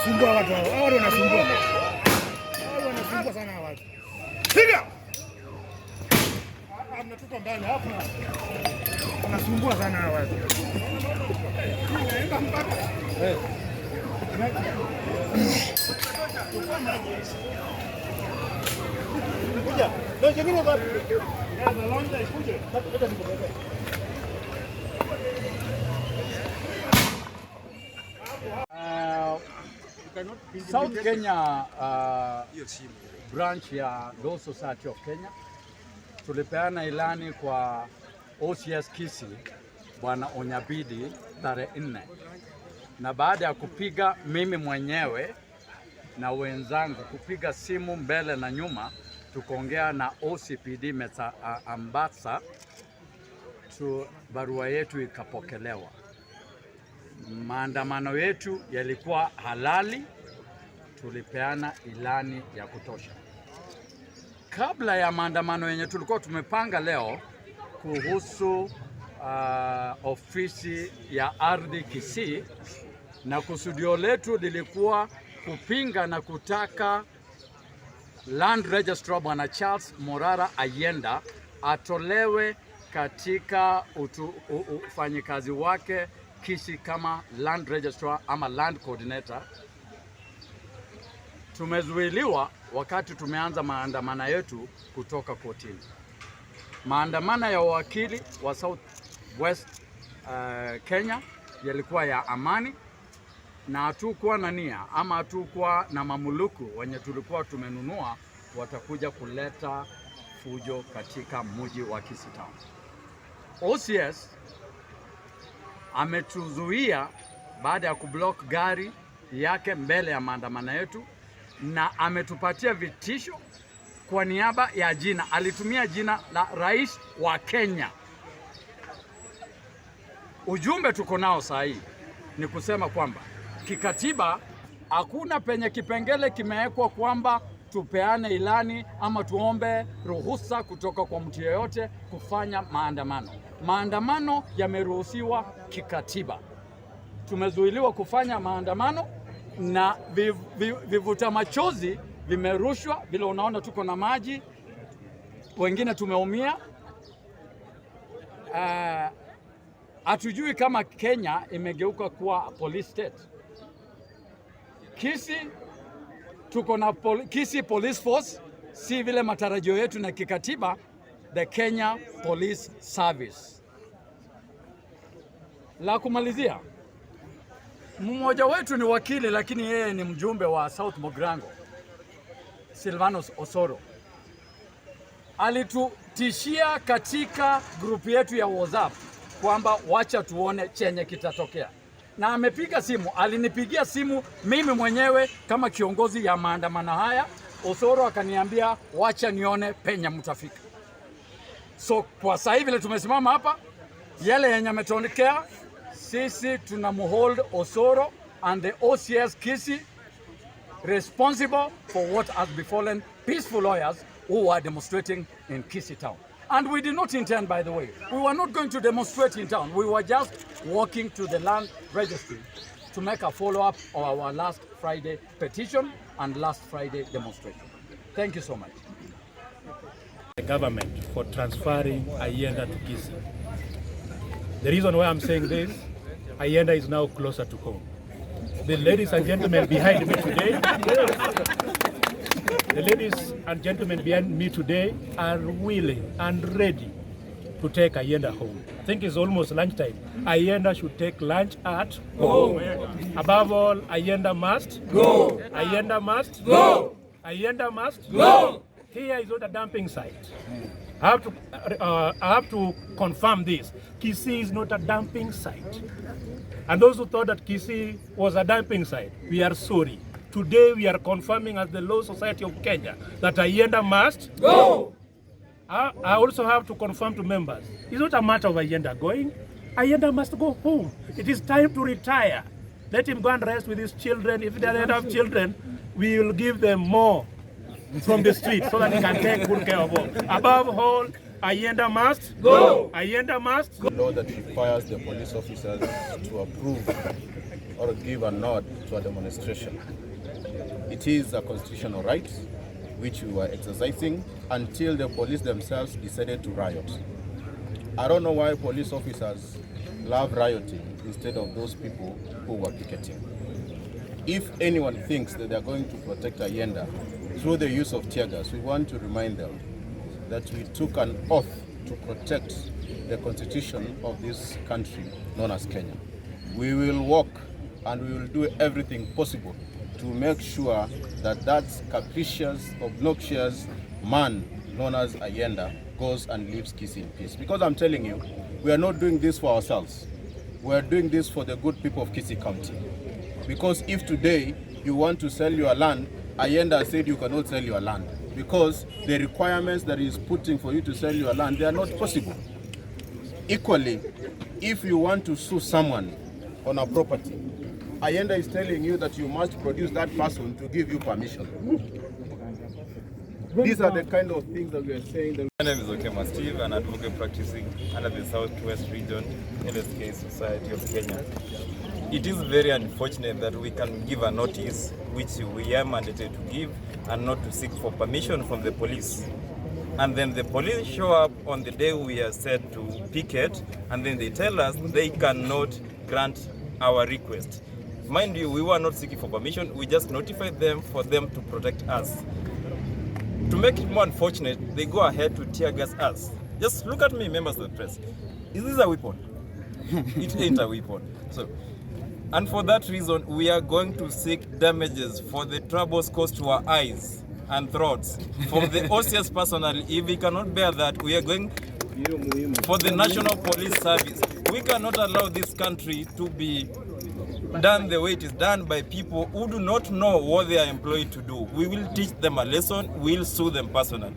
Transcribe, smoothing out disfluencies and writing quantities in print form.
wanasumbua watu hao. Hao wanasumbua. Hao wanasumbua sana watu. Piga. Mnatupa mbali hapo. Wanasumbua sana watu. Naenda mpaka. Kuja. Ndio jingine bado. Ndio lonja ikuje. Hata nikubebe. South Kenya branch ya Law Society of Kenya tulipeana ilani kwa OCS Kisii Bwana Onyabidi tarehe 4, na baada ya kupiga mimi mwenyewe na wenzangu kupiga simu mbele na nyuma, tukaongea na OCPD Meta Ambassa, barua yetu ikapokelewa. Maandamano yetu yalikuwa halali, tulipeana ilani ya kutosha. Kabla ya maandamano yenye tulikuwa tumepanga leo kuhusu ofisi ya ardhi Kisii, na kusudio letu lilikuwa kupinga na kutaka Land Registrar Bwana Charles Morara Ayenda atolewe katika ufanyikazi wake Kisii kama Land Registrar ama Land Coordinator. Tumezuiliwa wakati tumeanza maandamano yetu kutoka kotini. Maandamano ya wakili wa South West Kenya yalikuwa ya amani, na hatukuwa na nia ama hatukuwa na mamuluku wenye tulikuwa tumenunua watakuja kuleta fujo katika mji wa Kisii Town. OCS ametuzuia baada ya kublock gari yake mbele ya maandamano yetu, na ametupatia vitisho kwa niaba ya jina. Alitumia jina la rais wa Kenya. Ujumbe tuko nao saa hii ni kusema kwamba kikatiba hakuna penye kipengele kimewekwa kwamba tupeane ilani ama tuombe ruhusa kutoka kwa mtu yeyote kufanya maandamano. Maandamano yameruhusiwa kikatiba. Tumezuiliwa kufanya maandamano na vivuta machozi vimerushwa, vile unaona tuko na maji, wengine tumeumia. Hatujui kama Kenya imegeuka kuwa police state. Kisii tuko na Kisii Police Force, si vile matarajio yetu na kikatiba the Kenya Police Service. La kumalizia, mmoja wetu ni wakili lakini yeye ni mjumbe wa South Mogrango, Silvanus OSORO. Alitutishia katika grupu yetu ya WhatsApp kwamba wacha tuone chenye kitatokea, na amepiga simu, alinipigia simu mimi mwenyewe kama kiongozi ya maandamano haya. OSORO akaniambia wacha nione penya mtafika. So kwa sasa hivi tumesimama hapa, yale yenye yametokea, sisi tunamuhold OSORO and the OCS Kisii responsible for what has befallen peaceful lawyers who were demonstrating in Kisii Town. And we did not intend, by the way, we were not going to demonstrate in town. We were just walking to the land registry to make a follow-up of our last Friday petition and last Friday demonstration. Thank you so much. The government for transferring Ayenda to Kisii. The reason why I'm saying this, Ayenda is now closer to home. The ladies and gentlemen behind me today, are willing and ready to take Ayenda home. I think it's almost lunchtime. Ayenda should take lunch at home. Above all, Ayenda must go. Ayenda must go. Ayenda must go. Here is not a dumping site. I have to confirm this. Kisii is not a dumping site. And those who thought that Kisii was a dumping site, we are sorry. Today we are confirming as the Law Society of Kenya that Ayenda must go. I also have to confirm to members, it's not a matter of Ayenda going. Ayenda must go home. It is time to retire. Let him go and rest with his children. If they don't have children, we will give them more from the street so that he can take good care of all. Above all, Ayenda must go. Ayenda must go. The law that requires the police officers to approve or give a nod to a demonstration. It is a constitutional right which we were exercising until the police themselves decided to riot. I don't know why police officers love rioting instead of those people who were picketing. If anyone thinks that they are going to protect Ayenda through the use of tear gas, we want to remind them that we took an oath to protect the constitution of this country known as Kenya. We will work and we will do everything possible to make sure that that capricious, obnoxious man known as Ayenda goes and leaves Kisii in peace. Because I'm telling you, we are not doing this for ourselves. We are doing this for the good people of Kisii County. Because if today you want to sell your land, Ayenda said you cannot sell your land because the requirements that he is putting for you to sell your land, they are not possible. Equally, if you want to sue someone on a property, Ayenda is telling you that you must produce that person to give you permission. These are the kind of things that we are saying. My name is Okema Steve, an advocate practicing under the Southwest Region LSK Society of Kenya. It is very unfortunate that we can give a notice which we are mandated to give and not to seek for permission from the police. And then the police show up on the day we are set to picket, and then they tell us they cannot grant our request. Mind you, we were not seeking for permission, we just notified them for them to protect us. To make it more unfortunate, they go ahead to tear gas us. Just look at me, members of the press. Is this a weapon? It ain't a weapon. And for that reason, we are going to seek damages for the troubles caused to our eyes and throats. For the OCS personnel, if we cannot bear that, we are going for the National Police Service. We cannot allow this country to be done the way it is done by people who do not know what they are employed to do. We will teach them a lesson, we will sue them personally.